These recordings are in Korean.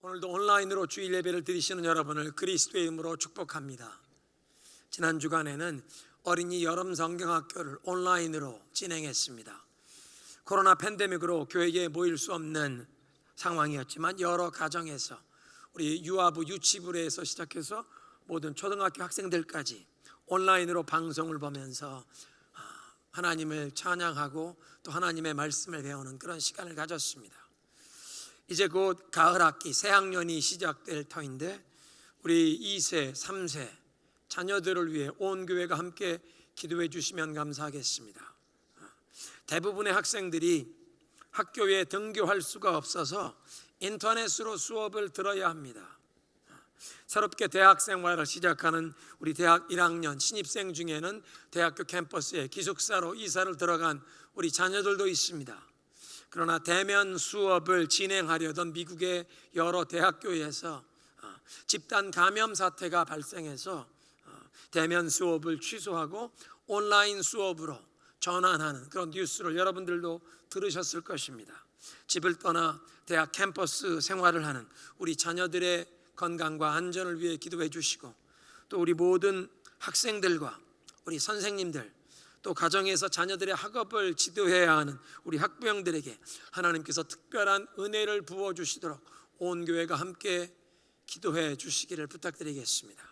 오늘도 온라인으로 주일 예배를 드리시는 여러분을 그리스도의 이름으로 축복합니다. 지난 주간에는 어린이 여름 성경학교를 온라인으로 진행했습니다. 코로나 팬데믹으로 교회에 모일 수 없는 상황이었지만 여러 가정에서 우리 유아부 유치부에서 시작해서 모든 초등학교 학생들까지 온라인으로 방송을 보면서 하나님을 찬양하고 또 하나님의 말씀을 배우는 그런 시간을 가졌습니다. 이제 곧 가을 학기 새학년이 시작될 터인데 우리 2세, 3세 자녀들을 위해 온 교회가 함께 기도해 주시면 감사하겠습니다. 대부분의 학생들이 학교에 등교할 수가 없어서 인터넷으로 수업을 들어야 합니다. 새롭게 대학 생활을 시작하는 우리 대학 1학년 신입생 중에는 대학교 캠퍼스에 기숙사로 이사를 들어간 우리 자녀들도 있습니다. 그러나 대면 수업을 진행하려던 미국의 여러 대학교에서 집단 감염 사태가 발생해서 대면 수업을 취소하고 온라인 수업으로 전환하는 그런 뉴스를 여러분들도 들으셨을 것입니다. 집을 떠나 대학 캠퍼스 생활을 하는 우리 자녀들의 건강과 안전을 위해 기도해 주시고 또 우리 모든 학생들과 우리 선생님들 또 가정에서 자녀들의 학업을 지도해야 하는 우리 학부형들에게 하나님께서 특별한 은혜를 부어주시도록 온 교회가 함께 기도해 주시기를 부탁드리겠습니다.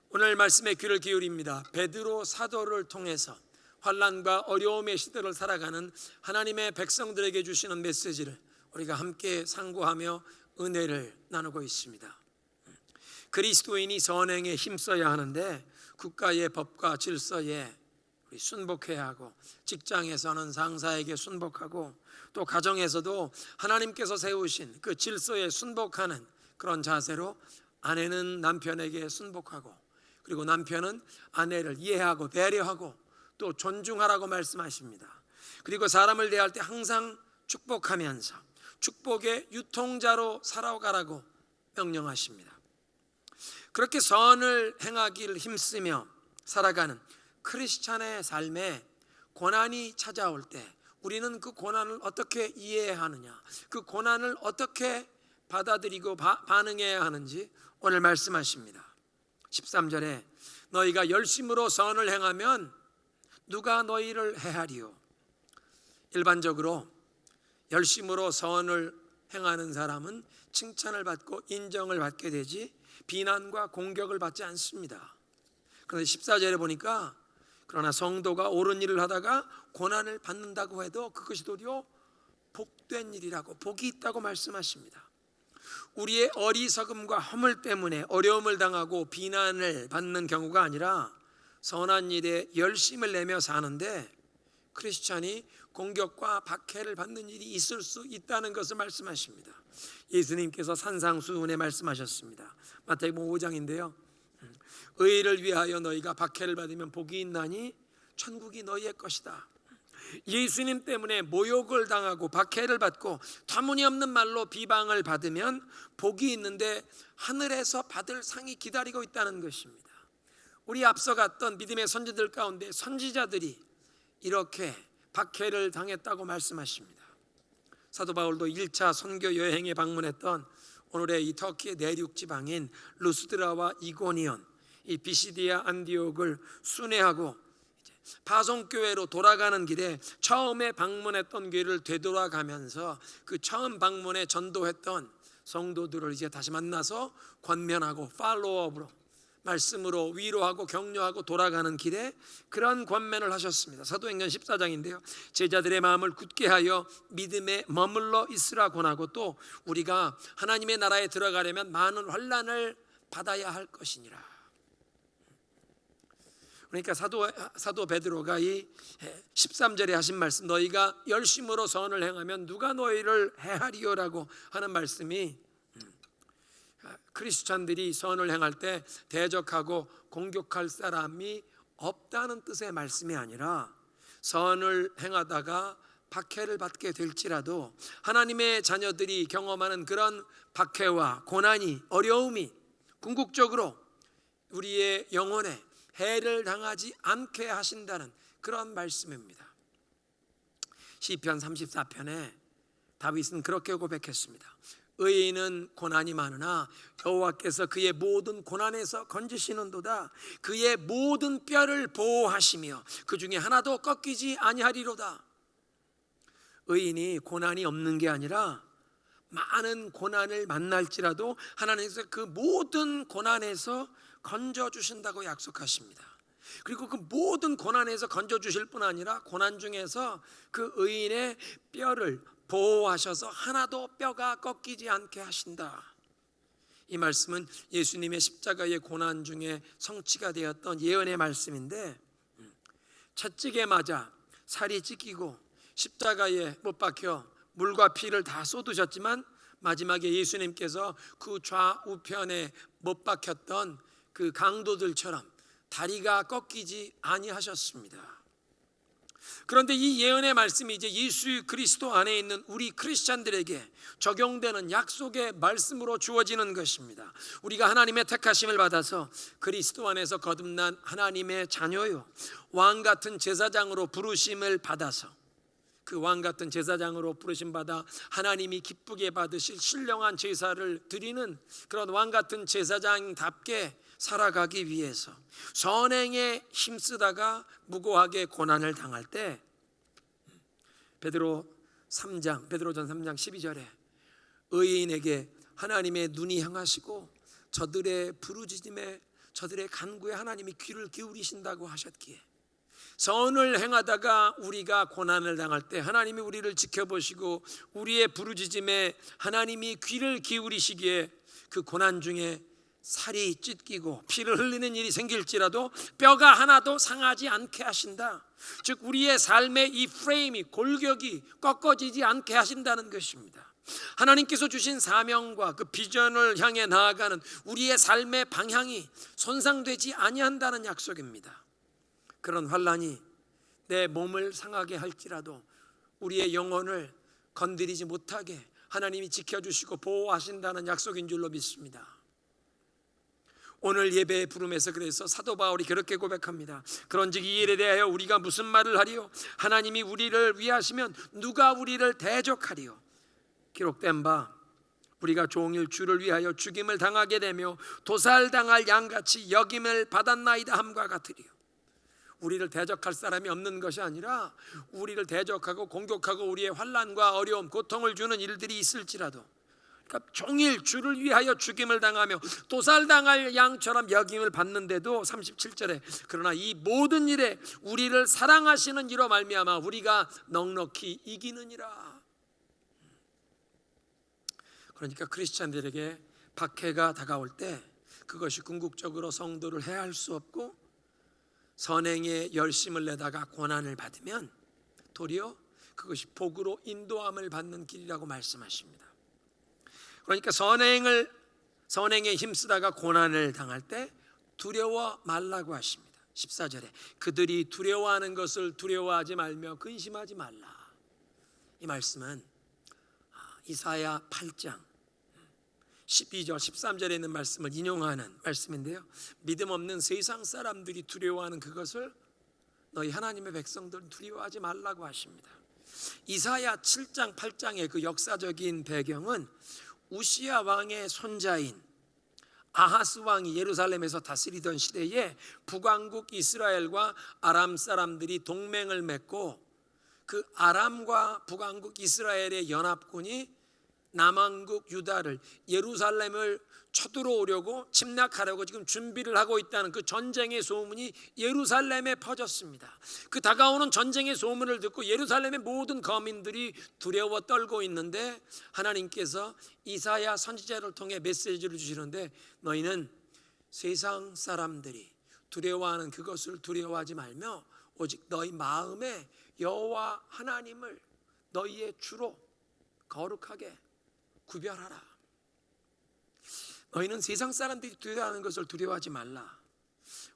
오늘 말씀에 귀를 기울입니다. 베드로 사도를 통해서 환난과 어려움의 시대를 살아가는 하나님의 백성들에게 주시는 메시지를 우리가 함께 상고하며 은혜를 나누고 있습니다. 그리스도인이 선행에 힘써야 하는데 국가의 법과 질서에 순복해야 하고 직장에서는 상사에게 순복하고 또 가정에서도 하나님께서 세우신 그 질서에 순복하는 그런 자세로 아내는 남편에게 순복하고 그리고 남편은 아내를 이해하고 배려하고 또 존중하라고 말씀하십니다. 그리고 사람을 대할 때 항상 축복하면서 축복의 유통자로 살아가라고 명령하십니다. 그렇게 선을 행하기를 힘쓰며 살아가는 크리스찬의 삶에 고난이 찾아올 때 우리는 그 고난을 어떻게 이해하느냐, 그 고난을 어떻게 받아들이고 반응해야 하는지 오늘 말씀하십니다. 13절에 너희가 열심으로 선을 행하면 누가 너희를 해하리요. 일반적으로 열심으로 선을 행하는 사람은 칭찬을 받고 인정을 받게 되지 비난과 공격을 받지 않습니다. 그런데 14절에 보니까 그러나 성도가 옳은 일을 하다가 고난을 받는다고 해도 그것이 도리어 복된 일이라고 복이 있다고 말씀하십니다. 우리의 어리석음과 허물 때문에 어려움을 당하고 비난을 받는 경우가 아니라 선한 일에 열심을 내며 사는데 크리스찬이 공격과 박해를 받는 일이 있을 수 있다는 것을 말씀하십니다. 예수님께서 산상수훈에 말씀하셨습니다. 마태복음 5장인데요. 의를 위하여 너희가 박해를 받으면 복이 있나니 천국이 너희의 것이다. 예수님 때문에 모욕을 당하고 박해를 받고 터무니없는 말로 비방을 받으면 복이 있는데 하늘에서 받을 상이 기다리고 있다는 것입니다. 우리 앞서 갔던 믿음의 선지자들 가운데 선지자들이 이렇게 박해를 당했다고 말씀하십니다. 사도 바울도 1차 선교 여행에 방문했던 오늘의 이 터키의 내륙 지방인 루스드라와 이고니온, 이 비시디아 안디옥을 순회하고 파송교회로 돌아가는 길에 처음에 방문했던 교회를 되돌아가면서 그 처음 방문에 전도했던 성도들을 이제 다시 만나서 권면하고 팔로우업으로 말씀으로 위로하고 격려하고 돌아가는 길에 그런 권면을 하셨습니다. 사도행전 14장인데요. 제자들의 마음을 굳게 하여 믿음에 머물러 있으라 권하고 또 우리가 하나님의 나라에 들어가려면 많은 환난을 받아야 할 것이니라. 그러니까 사도 베드로가 이 13절에 하신 말씀 너희가 열심으로 선을 행하면 누가 너희를 해하리요라고 하는 말씀이 크리스찬들이 선을 행할 때 대적하고 공격할 사람이 없다는 뜻의 말씀이 아니라 선을 행하다가 박해를 받게 될지라도 하나님의 자녀들이 경험하는 그런 박해와 고난이 어려움이 궁극적으로 우리의 영혼에 해를 당하지 않게 하신다는 그런 말씀입니다. 시편 34편에 다윗은 그렇게 고백했습니다. 의인은 고난이 많으나 여호와께서 그의 모든 고난에서 건지시는도다. 그의 모든 뼈를 보호하시며 그 중에 하나도 꺾이지 아니하리로다. 의인이 고난이 없는 게 아니라 많은 고난을 만날지라도 하나님께서 그 모든 고난에서 건져주신다고 약속하십니다. 그리고 그 모든 고난에서 건져주실 뿐 아니라 고난 중에서 그 의인의 뼈를 보호하셔서 하나도 뼈가 꺾이지 않게 하신다. 이 말씀은 예수님의 십자가의 고난 중에 성취가 되었던 예언의 말씀인데, 채찍에 맞아 살이 찢기고 십자가에 못 박혀 물과 피를 다 쏟으셨지만 마지막에 예수님께서 그 좌우편에 못 박혔던 그 강도들처럼 다리가 꺾이지 아니하셨습니다. 그런데 이 예언의 말씀이 이제 예수 그리스도 안에 있는 우리 크리스찬들에게 적용되는 약속의 말씀으로 주어지는 것입니다. 우리가 하나님의 택하심을 받아서 그리스도 안에서 거듭난 하나님의 자녀요, 왕 같은 제사장으로 부르심을 받아서 그 왕 같은 제사장으로 부르심 받아 하나님이 기쁘게 받으실 신령한 제사를 드리는 그런 왕 같은 제사장답게 살아가기 위해서 선행에 힘쓰다가 무고하게 고난을 당할 때 베드로전 3장 12절에 의인에게 하나님의 눈이 향하시고 저들의 부르짖음에 저들의 간구에 하나님이 귀를 기울이신다고 하셨기에 선을 행하다가 우리가 고난을 당할 때 하나님이 우리를 지켜보시고 우리의 부르짖음에 하나님이 귀를 기울이시기에 그 고난 중에 살이 찢기고 피를 흘리는 일이 생길지라도 뼈가 하나도 상하지 않게 하신다. 즉 우리의 삶의 이 프레임이 골격이 꺾어지지 않게 하신다는 것입니다. 하나님께서 주신 사명과 그 비전을 향해 나아가는 우리의 삶의 방향이 손상되지 아니한다는 약속입니다. 그런 환난이 내 몸을 상하게 할지라도 우리의 영혼을 건드리지 못하게 하나님이 지켜주시고 보호하신다는 약속인 줄로 믿습니다. 오늘 예배의 부름에서 그래서 사도 바울이 그렇게 고백합니다. 그런즉 이 일에 대하여 우리가 무슨 말을 하리요? 하나님이 우리를 위하시면 누가 우리를 대적하리요? 기록된 바 우리가 종일 주를 위하여 죽임을 당하게 되며 도살당할 양같이 여김을 받았나이다 함과 같으리요. 우리를 대적할 사람이 없는 것이 아니라 우리를 대적하고 공격하고 우리의 환난과 어려움, 고통을 주는 일들이 있을지라도 그러니까 종일 주를 위하여 죽임을 당하며 도살당할 양처럼 여김을 받는데도 37절에 그러나 이 모든 일에 우리를 사랑하시는 이로 말미암아 우리가 넉넉히 이기느니라. 그러니까 크리스찬들에게 박해가 다가올 때 그것이 궁극적으로 성도를 해할 수 없고 선행에 열심을 내다가 고난을 받으면 도리어 그것이 복으로 인도함을 받는 길이라고 말씀하십니다. 그러니까 선행에 힘쓰다가 고난을 당할 때 두려워 말라고 하십니다. 14절에 그들이 두려워하는 것을 두려워하지 말며 근심하지 말라. 이 말씀은 이사야 8장 12절 13절에 있는 말씀을 인용하는 말씀인데요, 믿음 없는 세상 사람들이 두려워하는 그것을 너희 하나님의 백성들은 두려워하지 말라고 하십니다. 이사야 7장 8장의 그 역사적인 배경은 우시야 왕의 손자인 아하스 왕이 예루살렘에서 다스리던 시대에 북왕국 이스라엘과 아람 사람들이 동맹을 맺고 그 아람과 북왕국 이스라엘의 연합군이 남왕국 유다를 예루살렘을 쳐들어오려고 침략하려고 지금 준비를 하고 있다는 그 전쟁의 소문이 예루살렘에 퍼졌습니다. 그 다가오는 전쟁의 소문을 듣고 예루살렘의 모든 거민들이 두려워 떨고 있는데 하나님께서 이사야 선지자를 통해 메시지를 주시는데 너희는 세상 사람들이 두려워하는 그것을 두려워하지 말며 오직 너희 마음에 여호와 하나님을 너희의 주로 거룩하게 구별하라. 너희는 세상 사람들이 두려워하는 것을 두려워하지 말라.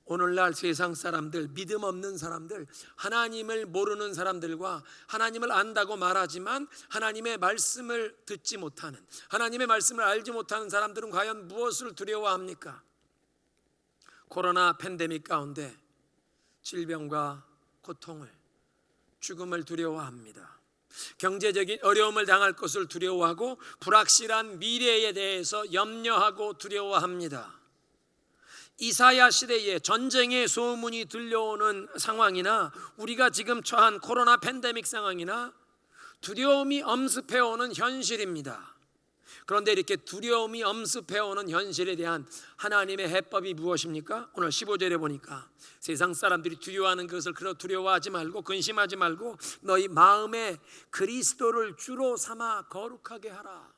오늘날 세상 사람들, 믿음 없는 사람들, 하나님을 모르는 사람들과 하나님을 안다고 말하지만 하나님의 말씀을 듣지 못하는, 하나님의 말씀을 알지 못하는 사람들은 과연 무엇을 두려워합니까? 코로나 팬데믹 가운데 질병과 고통을, 죽음을 두려워합니다. 경제적인 어려움을 당할 것을 두려워하고 불확실한 미래에 대해서 염려하고 두려워합니다. 이사야 시대에 전쟁의 소문이 들려오는 상황이나 우리가 지금 처한 코로나 팬데믹 상황이나 두려움이 엄습해오는 현실입니다. 그런데 이렇게 두려움이 엄습해오는 현실에 대한 하나님의 해법이 무엇입니까? 오늘 15절에 보니까 세상 사람들이 두려워하는 것을 그러 두려워하지 말고 근심하지 말고 너희 마음에 그리스도를 주로 삼아 거룩하게 하라.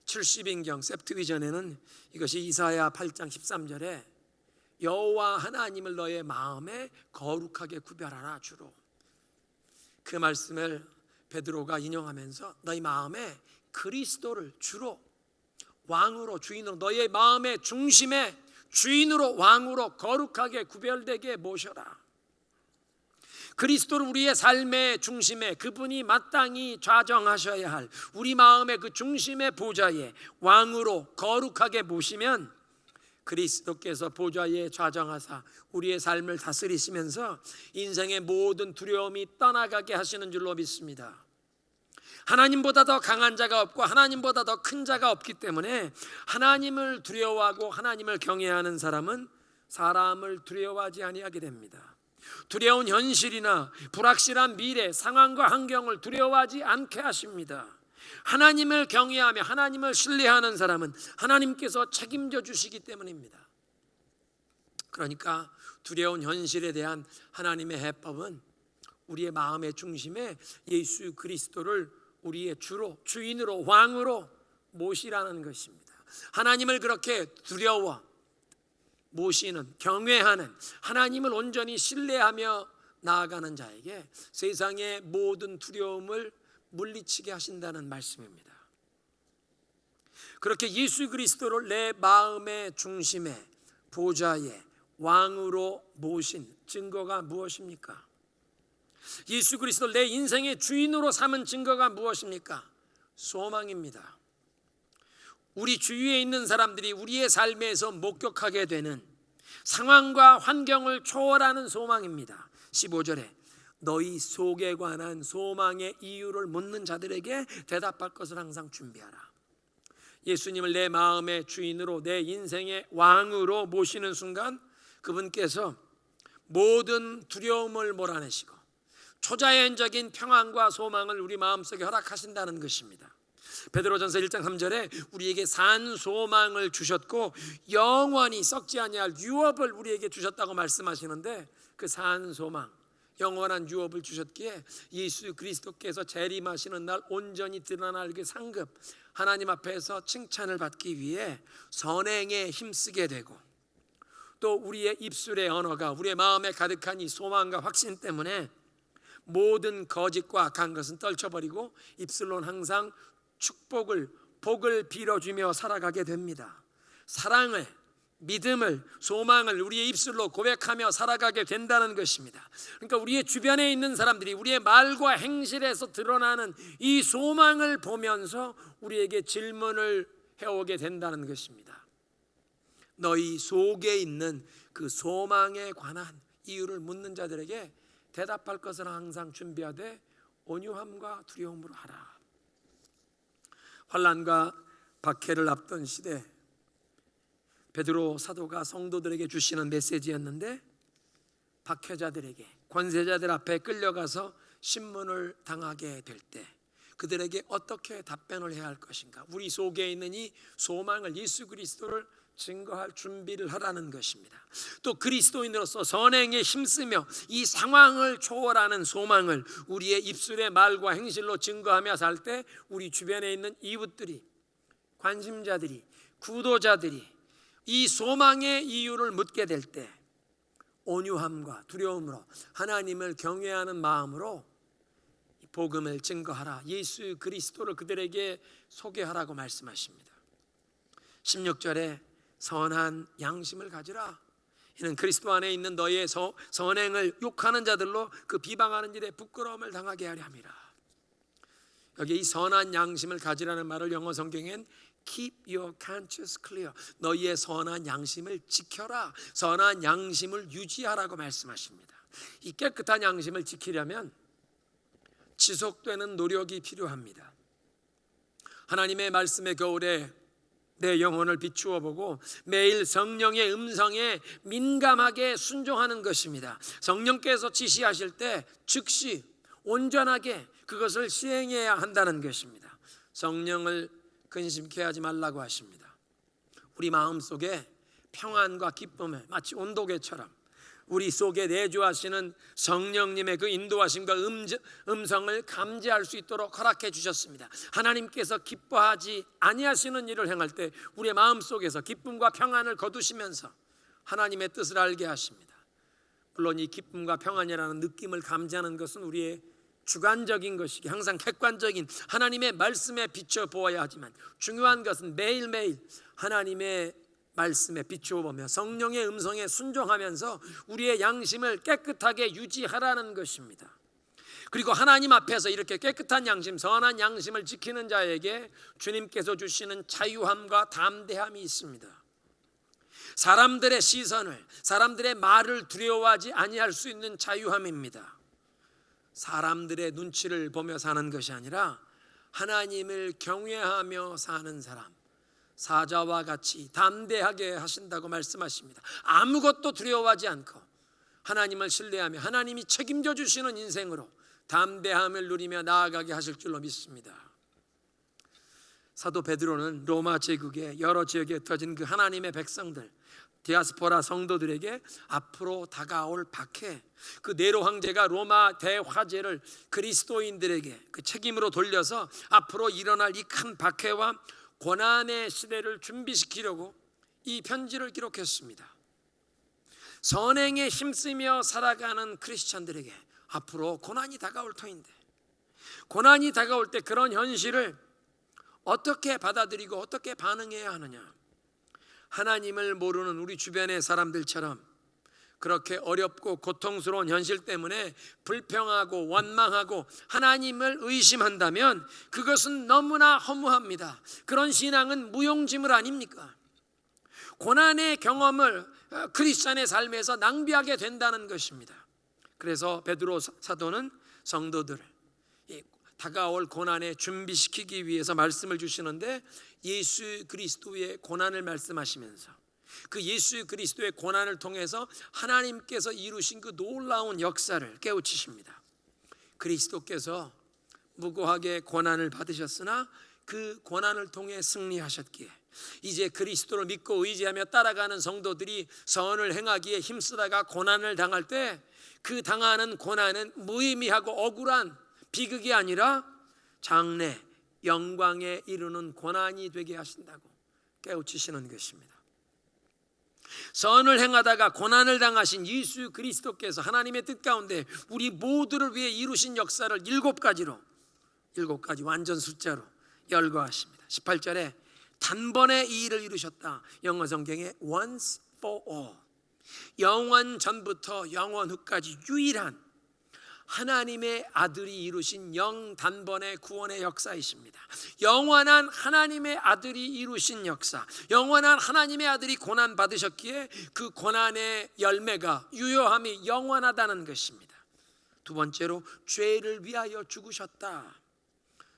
70인경 septuagin트에는 이것이 이사야 8장 13절에 여호와 하나님을 너의 마음에 거룩하게 구별하라 주로. 그 말씀을 베드로가 인용하면서 너희 마음에 그리스도를 주로 왕으로 주인으로 너의 마음의 중심에 주인으로 왕으로 거룩하게 구별되게 모셔라. 그리스도를 우리의 삶의 중심에 그분이 마땅히 좌정하셔야 할 우리 마음의 그 중심의 보좌에 왕으로 거룩하게 모시면 그리스도께서 보좌에 좌정하사 우리의 삶을 다스리시면서 인생의 모든 두려움이 떠나가게 하시는 줄로 믿습니다. 하나님보다 더 강한 자가 없고 하나님보다 더 큰 자가 없기 때문에 하나님을 두려워하고 하나님을 경외하는 사람은 사람을 두려워하지 아니하게 됩니다. 두려운 현실이나 불확실한 미래 상황과 환경을 두려워하지 않게 하십니다. 하나님을 경외하며 하나님을 신뢰하는 사람은 하나님께서 책임져 주시기 때문입니다. 그러니까 두려운 현실에 대한 하나님의 해법은 우리의 마음의 중심에 예수 그리스도를 우리의 주로 주인으로 왕으로 모시라는 것입니다. 하나님을 그렇게 두려워 모시는 경외하는 하나님을 온전히 신뢰하며 나아가는 자에게 세상의 모든 두려움을 물리치게 하신다는 말씀입니다. 그렇게 예수 그리스도를 내 마음의 중심에 보좌에 왕으로 모신 증거가 무엇입니까? 예수 그리스도를 내 인생의 주인으로 삼은 증거가 무엇입니까? 소망입니다. 우리 주위에 있는 사람들이 우리의 삶에서 목격하게 되는 상황과 환경을 초월하는 소망입니다. 15절에 너희 속에 관한 소망의 이유를 묻는 자들에게 대답할 것을 항상 준비하라. 예수님을 내 마음의 주인으로 내 인생의 왕으로 모시는 순간 그분께서 모든 두려움을 몰아내시고 초자연적인 평안과 소망을 우리 마음속에 허락하신다는 것입니다. 베드로전서 1장 3절에 우리에게 산 소망을 주셨고 영원히 썩지 아니할 유업을 우리에게 주셨다고 말씀하시는데 그 산 소망 영원한 유업을 주셨기에 예수 그리스도께서 재림하시는 날 온전히 드러날 그 상급 하나님 앞에서 칭찬을 받기 위해 선행에 힘쓰게 되고 또 우리의 입술의 언어가 우리의 마음에 가득한 이 소망과 확신 때문에 모든 거짓과 악한 것은 떨쳐버리고 입술로는 항상 축복을 복을 빌어주며 살아가게 됩니다. 사랑을 믿음을 소망을 우리의 입술로 고백하며 살아가게 된다는 것입니다. 그러니까 우리의 주변에 있는 사람들이 우리의 말과 행실에서 드러나는 이 소망을 보면서 우리에게 질문을 해오게 된다는 것입니다. 너희 속에 있는 그 소망에 관한 이유를 묻는 자들에게 대답할 것을 항상 준비하되 온유함과 두려움으로 하라. 환난과 박해를 앞둔 시대 베드로 사도가 성도들에게 주시는 메시지였는데 박해자들에게 권세자들 앞에 끌려가서 신문을 당하게 될 때 그들에게 어떻게 답변을 해야 할 것인가? 우리 속에 있는 이 소망을 예수 그리스도를 증거할 준비를 하라는 것입니다. 또 그리스도인으로서 선행에 힘쓰며 이 상황을 초월하는 소망을 우리의 입술의 말과 행실로 증거하며 살 때 우리 주변에 있는 이웃들이 관심자들이 구도자들이 이 소망의 이유를 묻게 될 때 온유함과 두려움으로 하나님을 경외하는 마음으로 복음을 증거하라. 예수 그리스도를 그들에게 소개하라고 말씀하십니다. 16절에 선한 양심을 가지라. 이는 그리스도 안에 있는 너의 선행을 욕하는 자들로 그 비방하는 일에 부끄러움을 당하게 하려 함이라. 여기 이 선한 양심을 가지라는 말을 영어 성경엔 Keep your conscience clear. 너희의 선한 양심을 지켜라. 선한 양심을 유지하라고 말씀하십니다. 이 깨끗한 양심을 지키려면 지속되는 노력이 필요합니다. 하나님의 말씀의 겨울에 내 영혼을 비추어 보고 매일 성령의 음성에 민감하게 순종하는 것입니다. 성령께서 지시하실 때 즉시 온전하게 그것을 시행해야 한다는 것입니다. 성령을 근심케 하지 말라고 하십니다. 우리 마음속에 평안과 기쁨을 마치 온도계처럼 우리 속에 내주하시는 성령님의 그 인도하심과 음성을 감지할 수 있도록 허락해 주셨습니다. 하나님께서 기뻐하지 아니하시는 일을 행할 때 우리의 마음속에서 기쁨과 평안을 거두시면서 하나님의 뜻을 알게 하십니다. 물론 이 기쁨과 평안이라는 느낌을 감지하는 것은 우리의 주관적인 것이기 항상 객관적인 하나님의 말씀에 비춰 보아야 하지만 중요한 것은 매일매일 하나님의 말씀에 비추어 보며 성령의 음성에 순종하면서 우리의 양심을 깨끗하게 유지하라는 것입니다. 그리고 하나님 앞에서 이렇게 깨끗한 양심, 선한 양심을 지키는 자에게 주님께서 주시는 자유함과 담대함이 있습니다. 사람들의 시선을, 사람들의 말을 두려워하지 아니할 수 있는 자유함입니다. 사람들의 눈치를 보며 사는 것이 아니라 하나님을 경외하며 사는 사람, 사자와 같이 담대하게 하신다고 말씀하십니다. 아무것도 두려워하지 않고 하나님을 신뢰하며 하나님이 책임져 주시는 인생으로 담대함을 누리며 나아가게 하실 줄로 믿습니다. 사도 베드로는 로마 제국의 여러 지역에 흩어진 그 하나님의 백성들, 디아스포라 성도들에게 앞으로 다가올 박해, 그 네로 황제가 로마 대화제를 그리스도인들에게 그 책임으로 돌려서 앞으로 일어날 이 큰 박해와 고난의 시대를 준비시키려고 이 편지를 기록했습니다. 선행에 힘쓰며 살아가는 크리스찬들에게 앞으로 고난이 다가올 터인데, 고난이 다가올 때 그런 현실을 어떻게 받아들이고 어떻게 반응해야 하느냐. 하나님을 모르는 우리 주변의 사람들처럼 그렇게 어렵고 고통스러운 현실 때문에 불평하고 원망하고 하나님을 의심한다면 그것은 너무나 허무합니다. 그런 신앙은 무용지물 아닙니까? 고난의 경험을 크리스찬의 삶에서 낭비하게 된다는 것입니다. 그래서 베드로 사도는 성도들을 다가올 고난에 준비시키기 위해서 말씀을 주시는데, 예수 그리스도의 고난을 말씀하시면서 그 예수 그리스도의 고난을 통해서 하나님께서 이루신 그 놀라운 역사를 깨우치십니다. 그리스도께서 무고하게 고난을 받으셨으나 그 고난을 통해 승리하셨기에 이제 그리스도를 믿고 의지하며 따라가는 성도들이 선을 행하기에 힘쓰다가 고난을 당할 때 그 당하는 고난은 무의미하고 억울한 비극이 아니라 장래 영광에 이르는 고난이 되게 하신다고 깨우치시는 것입니다. 선을 행하다가 고난을 당하신 예수 그리스도께서 하나님의 뜻 가운데 우리 모두를 위해 이루신 역사를 7가지로, 7가지 완전 숫자로 열거하십니다. 18절에 단번에 이 일을 이루셨다. 영어 성경에 once for all, 영원 전부터 영원 후까지 유일한 하나님의 아들이 이루신 영단번의 구원의 역사이십니다. 영원한 하나님의 아들이 이루신 역사, 영원한 하나님의 아들이 고난 받으셨기에 그 고난의 열매가, 유효함이 영원하다는 것입니다. 두 번째로 죄를 위하여 죽으셨다.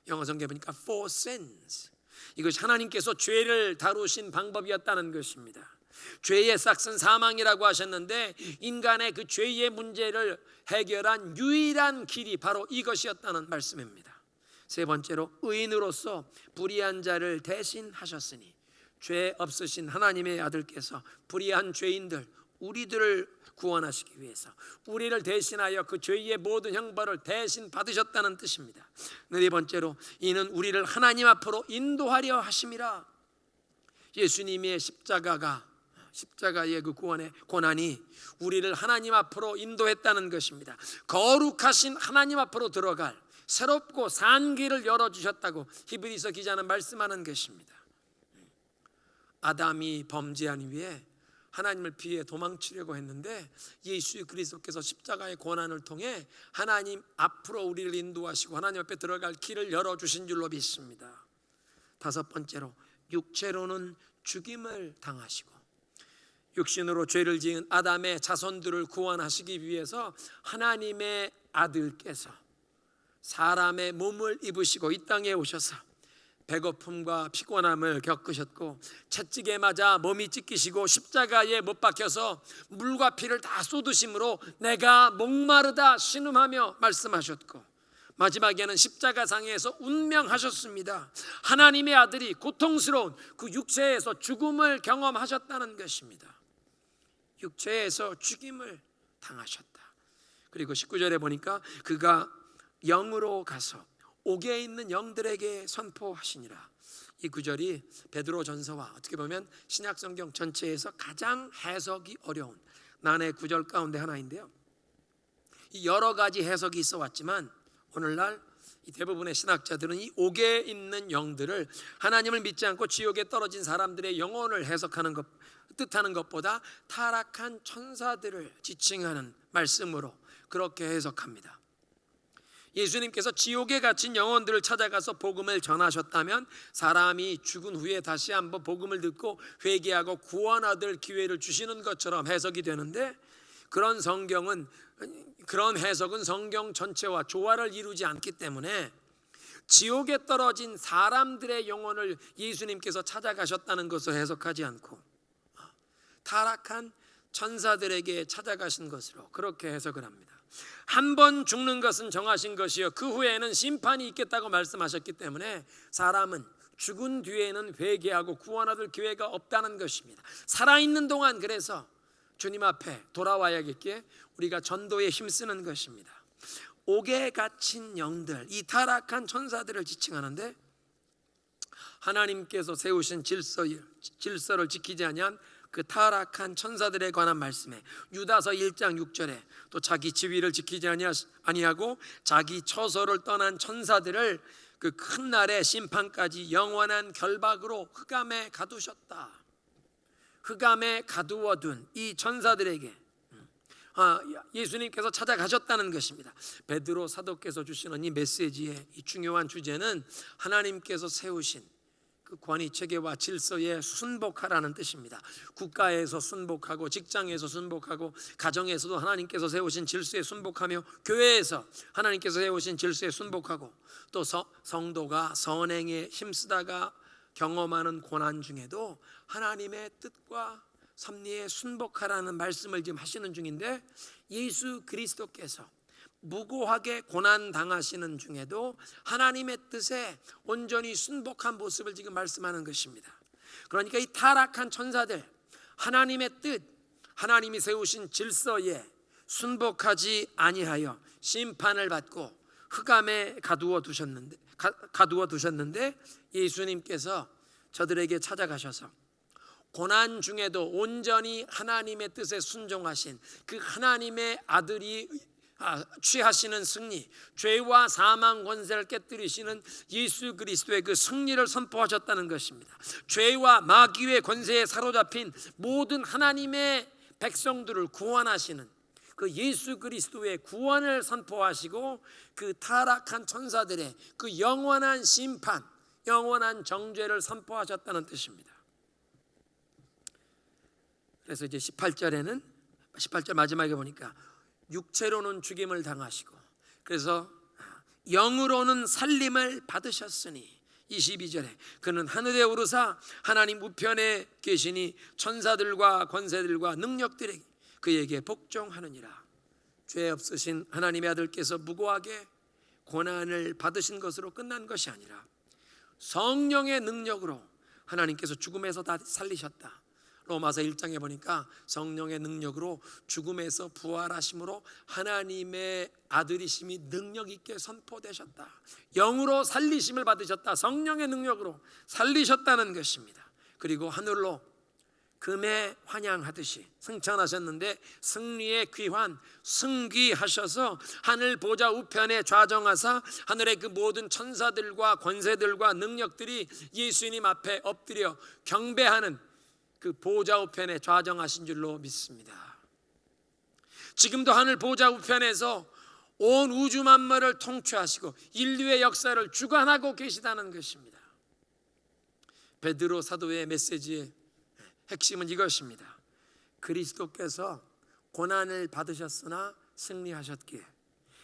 영어 성경에 보니까 for sins, 이것이 하나님께서 죄를 다루신 방법이었다는 것입니다. 죄의 싹은 사망이라고 하셨는데 인간의 그 죄의 문제를 해결한 유일한 길이 바로 이것이었다는 말씀입니다. 세 번째로 의인으로서 불의한 자를 대신하셨으니, 죄 없으신 하나님의 아들께서 불의한 죄인들, 우리들을 구원하시기 위해서 우리를 대신하여 그 죄의 모든 형벌을 대신 받으셨다는 뜻입니다. 네 번째로 이는 우리를 하나님 앞으로 인도하려 하심이라. 예수님의 십자가의 그 구원의 고난이 우리를 하나님 앞으로 인도했다는 것입니다. 거룩하신 하나님 앞으로 들어갈 새롭고 산 길을 열어주셨다고 히브리서 기자는 말씀하는 것입니다. 아담이 범죄한 이후에 하나님을 피해 도망치려고 했는데 예수 그리스도께서 십자가의 고난을 통해 하나님 앞으로 우리를 인도하시고 하나님 앞에 들어갈 길을 열어주신 줄로 믿습니다. 다섯 번째로 육체로는 죽임을 당하시고, 육신으로 죄를 지은 아담의 자손들을 구원하시기 위해서 하나님의 아들께서 사람의 몸을 입으시고 이 땅에 오셔서 배고픔과 피곤함을 겪으셨고 채찍에 맞아 몸이 찢기시고 십자가에 못 박혀서 물과 피를 다 쏟으심으로 내가 목마르다 신음하며 말씀하셨고 마지막에는 십자가상에서 운명하셨습니다. 하나님의 아들이 고통스러운 그 육체에서 죽음을 경험하셨다는 것입니다. 육체에서 죽임을 당하셨다. 그리고 19절에 보니까 그가 영으로 가서 옥에 있는 영들에게 선포하시니라. 이 구절이 베드로전서와 어떻게 보면 신약성경 전체에서 가장 해석이 어려운 난해 구절 가운데 하나인데요, 이 여러 가지 해석이 있어 왔지만 오늘날 이 대부분의 신학자들은 이 옥에 있는 영들을 하나님을 믿지 않고 지옥에 떨어진 사람들의 영혼을 해석하는 것, 뜻하는 것보다 타락한 천사들을 지칭하는 말씀으로 그렇게 해석합니다. 예수님께서 지옥에 갇힌 영혼들을 찾아가서 복음을 전하셨다면 사람이 죽은 후에 다시 한번 복음을 듣고 회개하고 구원 얻을 기회를 주시는 것처럼 해석이 되는데, 그런 해석은 성경 전체와 조화를 이루지 않기 때문에 지옥에 떨어진 사람들의 영혼을 예수님께서 찾아가셨다는 것을 해석하지 않고 타락한 천사들에게 찾아가신 것으로 그렇게 해석을 합니다. 한 번 죽는 것은 정하신 것이요 그 후에는 심판이 있겠다고 말씀하셨기 때문에 사람은 죽은 뒤에는 회개하고 구원 얻을 기회가 없다는 것입니다. 살아있는 동안 그래서 주님 앞에 돌아와야겠기에 우리가 전도에 힘쓰는 것입니다. 옥에 갇힌 영들, 이 타락한 천사들을 지칭하는데, 하나님께서 세우신 질서를 지키지 아니한 그 타락한 천사들에 관한 말씀에 유다서 1장 6절에 또 자기 지위를 지키지 아니하고 자기 처소를 떠난 천사들을 그 큰 날의 심판까지 영원한 결박으로 흑암에 가두셨다. 흑암에 가두어둔 이 천사들에게 예수님께서 찾아가셨다는 것입니다. 베드로 사도께서 주시는 이 메시지의 이 중요한 주제는 하나님께서 세우신 그 권위 체계와 질서에 순복하라는 뜻입니다. 국가에서 순복하고 직장에서 순복하고 가정에서도 하나님께서 세우신 질서에 순복하며 교회에서 하나님께서 세우신 질서에 순복하고 또 성도가 선행에 힘쓰다가 경험하는 고난 중에도 하나님의 뜻과 섭리에 순복하라는 말씀을 지금 하시는 중인데, 예수 그리스도께서 무고하게 고난 당하시는 중에도 하나님의 뜻에 온전히 순복한 모습을 지금 말씀하는 것입니다. 그러니까 이 타락한 천사들, 하나님의 뜻, 하나님이 세우신 질서에 순복하지 아니하여 심판을 받고 흑암에 가두어 두셨는데 예수님께서 저들에게 찾아가셔서 고난 중에도 온전히 하나님의 뜻에 순종하신 그 하나님의 아들이 취하시는 승리, 죄와 사망 권세를 깨뜨리시는 예수 그리스도의 그 승리를 선포하셨다는 것입니다. 죄와 마귀의 권세에 사로잡힌 모든 하나님의 백성들을 구원하시는 그 예수 그리스도의 구원을 선포하시고 그 타락한 천사들의 그 영원한 심판, 영원한 정죄를 선포하셨다는 뜻입니다. 그래서 이제 18절 마지막에 보니까 육체로는 죽임을 당하시고 그래서 영으로는 살림을 받으셨으니 22절에 그는 하늘에 오르사 하나님 우편에 계시니 천사들과 권세들과 능력들에게 그에게 복종하느니라. 죄 없으신 하나님의 아들께서 무고하게 고난을 받으신 것으로 끝난 것이 아니라 성령의 능력으로 하나님께서 죽음에서 다 살리셨다. 로마서 1장에 보니까 성령의 능력으로 죽음에서 부활하심으로 하나님의 아들이심이 능력 있게 선포되셨다. 영으로 살리심을 받으셨다. 성령의 능력으로 살리셨다는 것입니다. 그리고 하늘로 금에 환영하듯이 승천하셨는데 승리의 귀환, 승귀하셔서 하늘 보좌 우편에 좌정하사 하늘의 그 모든 천사들과 권세들과 능력들이 예수님 앞에 엎드려 경배하는 그 보좌 우편에 좌정하신 줄로 믿습니다. 지금도 하늘 보좌 우편에서 온 우주 만물을 통치하시고 인류의 역사를 주관하고 계시다는 것입니다. 베드로 사도의 메시지의 핵심은 이것입니다. 그리스도께서 고난을 받으셨으나 승리하셨기에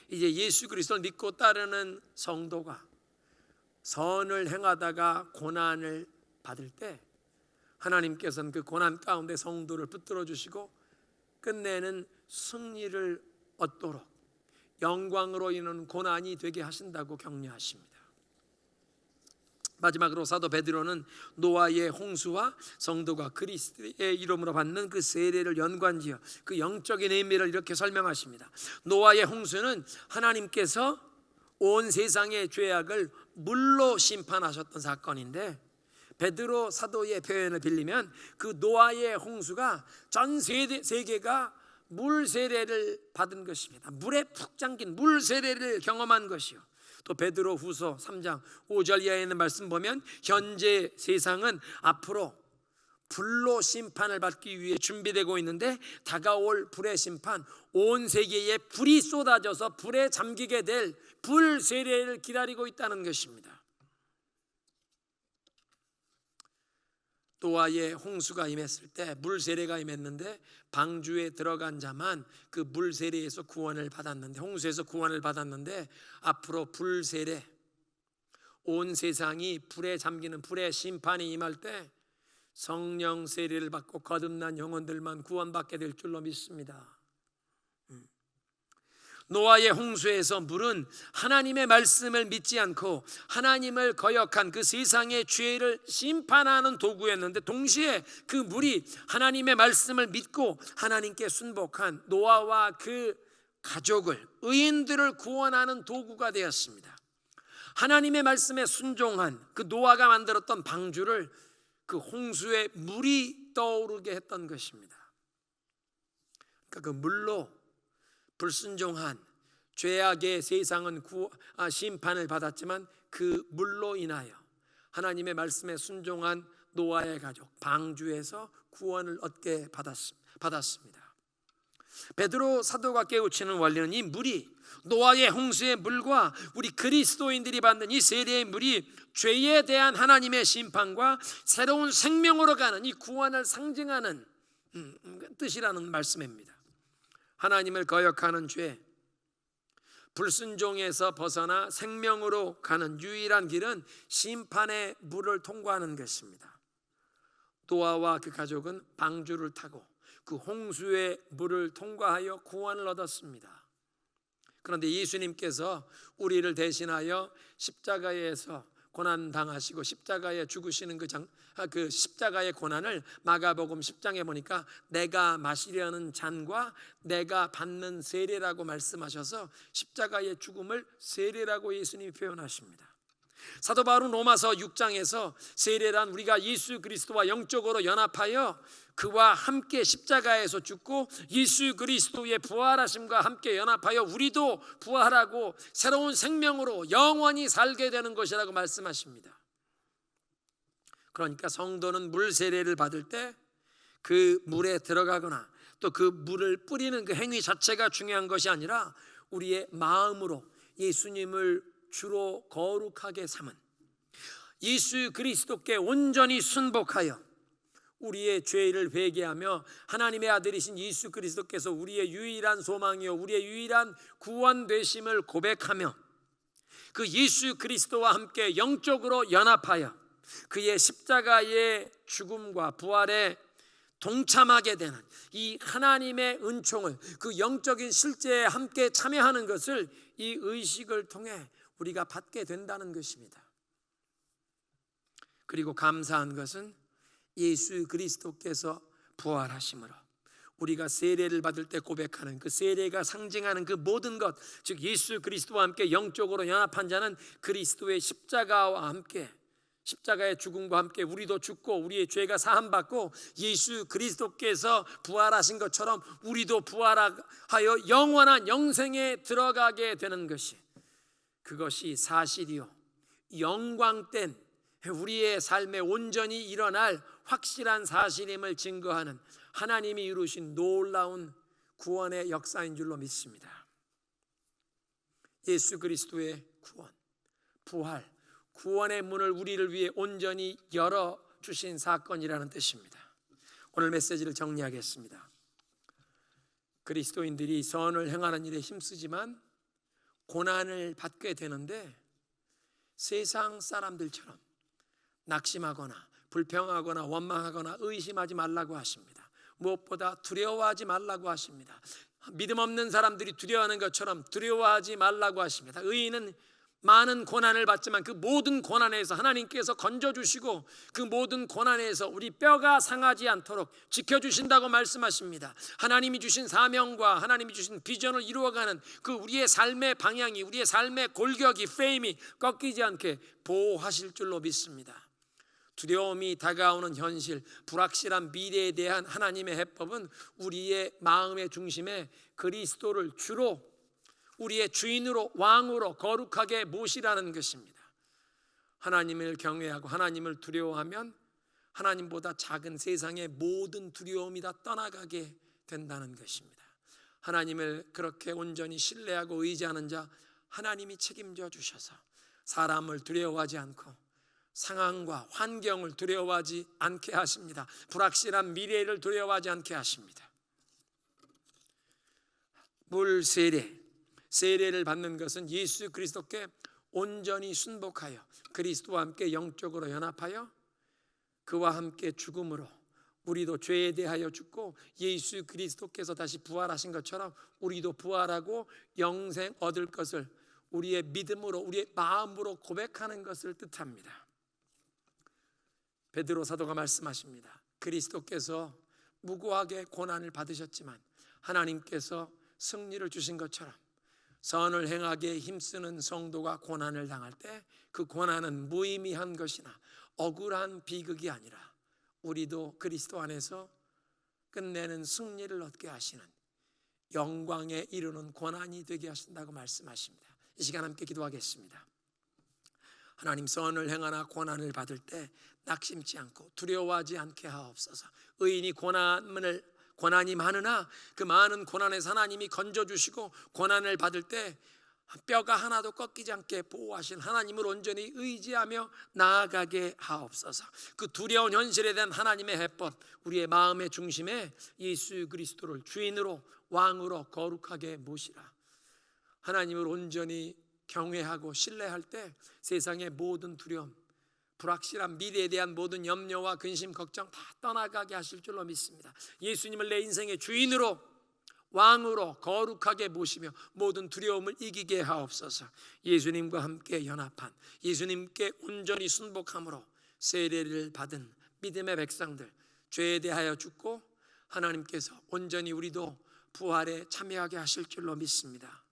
이제 예수 그리스도를 믿고 따르는 성도가 선을 행하다가 고난을 받을 때 하나님께서는 그 고난 가운데 성도를 붙들어 주시고 끝내는 승리를 얻도록 영광으로 인한 고난이 되게 하신다고 격려하십니다. 마지막으로 사도 베드로는 노아의 홍수와 성도가 그리스도의 이름으로 받는 그 세례를 연관지어 그 영적인 의미를 이렇게 설명하십니다. 노아의 홍수는 하나님께서 온 세상의 죄악을 물로 심판하셨던 사건인데, 베드로 사도의 표현을 빌리면 그 노아의 홍수가 전 세계가 물 세례를 받은 것입니다. 물에 푹 잠긴 물 세례를 경험한 것이요. 또 베드로 후서 3장 5절 이하에 있는 말씀 보면 현재 세상은 앞으로 불로 심판을 받기 위해 준비되고 있는데, 다가올 불의 심판, 온 세계에 불이 쏟아져서 불에 잠기게 될 불 세례를 기다리고 있다는 것입니다. 노아의 홍수가 임했을 때 물 세례가 임했는데 방주에 들어간 자만 그 물 세례에서 구원을 받았는데, 홍수에서 구원을 받았는데, 앞으로 불 세례, 온 세상이 불에 잠기는 불의 심판이 임할 때 성령 세례를 받고 거듭난 영혼들만 구원받게 될 줄로 믿습니다. 노아의 홍수에서 물은 하나님의 말씀을 믿지 않고 하나님을 거역한 그 세상의 죄를 심판하는 도구였는데, 동시에 그 물이 하나님의 말씀을 믿고 하나님께 순복한 노아와 그 가족을, 의인들을 구원하는 도구가 되었습니다. 하나님의 말씀에 순종한 그 노아가 만들었던 방주를 그 홍수의 물이 떠오르게 했던 것입니다. 그러니까 그 물로 불순종한 죄악의 세상은 심판을 받았지만, 그 물로 인하여 하나님의 말씀에 순종한 노아의 가족 방주에서 구원을 얻게 받았습니다. 베드로 사도가 깨우치는 원리는 이 물이, 노아의 홍수의 물과 우리 그리스도인들이 받는 이 세례의 물이 죄에 대한 하나님의 심판과 새로운 생명으로 가는 이 구원을 상징하는 뜻이라는 말씀입니다. 하나님을 거역하는 죄, 불순종에서 벗어나 생명으로 가는 유일한 길은 심판의 물을 통과하는 것입니다. 노아와 그 가족은 방주를 타고 그 홍수의 물을 통과하여 구원을 얻었습니다. 그런데 예수님께서 우리를 대신하여 십자가에서 고난 당하시고 십자가에 죽으시는 그 십자가의 고난을 마가복음 10장에 보니까 내가 마시려는 잔과 내가 받는 세례라고 말씀하셔서 십자가의 죽음을 세례라고 예수님이 표현하십니다. 사도 바울은 로마서 6장에서 세례란 우리가 예수 그리스도와 영적으로 연합하여 그와 함께 십자가에서 죽고 예수 그리스도의 부활하심과 함께 연합하여 우리도 부활하고 새로운 생명으로 영원히 살게 되는 것이라고 말씀하십니다. 그러니까 성도는 물 세례를 받을 때 그 물에 들어가거나 또 그 물을 뿌리는 그 행위 자체가 중요한 것이 아니라 우리의 마음으로 예수님을 주로 거룩하게 삼은, 예수 그리스도께 온전히 순복하여 우리의 죄를 회개하며 하나님의 아들이신 예수 그리스도께서 우리의 유일한 소망이요 우리의 유일한 구원 되심을 고백하며 그 예수 그리스도와 함께 영적으로 연합하여 그의 십자가의 죽음과 부활에 동참하게 되는 이 하나님의 은총을, 그 영적인 실제에 함께 참여하는 것을 이 의식을 통해 우리가 받게 된다는 것입니다. 그리고 감사한 것은 예수 그리스도께서 부활하심으로 우리가 세례를 받을 때 고백하는 그 세례가 상징하는 그 모든 것, 즉 예수 그리스도와 함께 영적으로 연합한 자는 그리스도의 십자가와 함께, 십자가의 죽음과 함께 우리도 죽고 우리의 죄가 사함받고 예수 그리스도께서 부활하신 것처럼 우리도 부활하여 영원한 영생에 들어가게 되는 것이, 그것이 사실이요 영광된 우리의 삶에 온전히 일어날 확실한 사실임을 증거하는 하나님이 이루신 놀라운 구원의 역사인 줄로 믿습니다. 예수 그리스도의 구원, 부활, 구원의 문을 우리를 위해 온전히 열어주신 사건이라는 뜻입니다. 오늘 메시지를 정리하겠습니다. 그리스도인들이 선을 행하는 일에 힘쓰지만 고난을 받게 되는데 세상 사람들처럼 낙심하거나 불평하거나 원망하거나 의심하지 말라고 하십니다. 무엇보다 두려워하지 말라고 하십니다. 믿음 없는 사람들이 두려워하는 것처럼 두려워하지 말라고 하십니다. 의인은 많은 고난을 받지만 그 모든 고난에서 하나님께서 건져주시고 그 모든 고난에서 우리 뼈가 상하지 않도록 지켜주신다고 말씀하십니다. 하나님이 주신 사명과 하나님이 주신 비전을 이루어가는 그 우리의 삶의 방향이, 우리의 삶의 골격이, 프레임이 꺾이지 않게 보호하실 줄로 믿습니다. 두려움이 다가오는 현실, 불확실한 미래에 대한 하나님의 해법은 우리의 마음의 중심에 그리스도를 주로 우리의 주인으로, 왕으로 거룩하게 모시라는 것입니다. 하나님을 경외하고 하나님을 두려워하면 하나님보다 작은 세상의 모든 두려움이 다 떠나가게 된다는 것입니다. 하나님을 그렇게 온전히 신뢰하고 의지하는 자, 하나님이 책임져 주셔서 사람을 두려워하지 않고 상황과 환경을 두려워하지 않게 하십니다. 불확실한 미래를 두려워하지 않게 하십니다. 물 세례를 받는 것은 예수 그리스도께 온전히 순복하여 그리스도와 함께 영적으로 연합하여 그와 함께 죽음으로 우리도 죄에 대하여 죽고 예수 그리스도께서 다시 부활하신 것처럼 우리도 부활하고 영생 얻을 것을 우리의 믿음으로, 우리의 마음으로 고백하는 것을 뜻합니다. 베드로 사도가 말씀하십니다. 그리스도께서 무고하게 고난을 받으셨지만 하나님께서 승리를 주신 것처럼 선을 행하기에 힘쓰는 성도가 고난을 당할 때 그 고난은 무의미한 것이나 억울한 비극이 아니라 우리도 그리스도 안에서 끝내는 승리를 얻게 하시는 영광에 이르는 고난이 되게 하신다고 말씀하십니다. 이 시간 함께 기도하겠습니다. 하나님, 선을 행하나 고난을 받을 때 낙심치 않고 두려워하지 않게 하옵소서. 의인이 고난이 많으나 그 많은 고난에서 하나님이 건져주시고 고난을 받을 때 뼈가 하나도 꺾이지 않게 보호하신 하나님을 온전히 의지하며 나아가게 하옵소서. 그 두려운 현실에 대한 하나님의 해법, 우리의 마음의 중심에 예수 그리스도를 주인으로 왕으로 거룩하게 모시라. 하나님을 온전히 경외하고 신뢰할 때 세상의 모든 두려움, 불확실한 미래에 대한 모든 염려와 근심, 걱정 다 떠나가게 하실 줄로 믿습니다. 예수님을 내 인생의 주인으로 왕으로 거룩하게 모시며 모든 두려움을 이기게 하옵소서. 예수님과 함께 연합한, 예수님께 온전히 순복함으로 세례를 받은 믿음의 백성들, 죄에 대하여 죽고 하나님께서 온전히 우리도 부활에 참여하게 하실 줄로 믿습니다.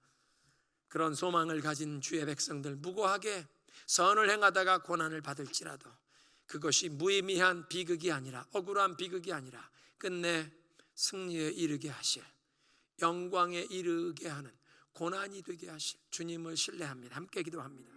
그런 소망을 가진 주의 백성들, 무고하게 선을 행하다가 고난을 받을지라도 그것이 무의미한 비극이 아니라, 억울한 비극이 아니라 끝내 승리에 이르게 하실, 영광에 이르게 하는 고난이 되게 하실 주님을 신뢰합니다. 함께 기도합니다.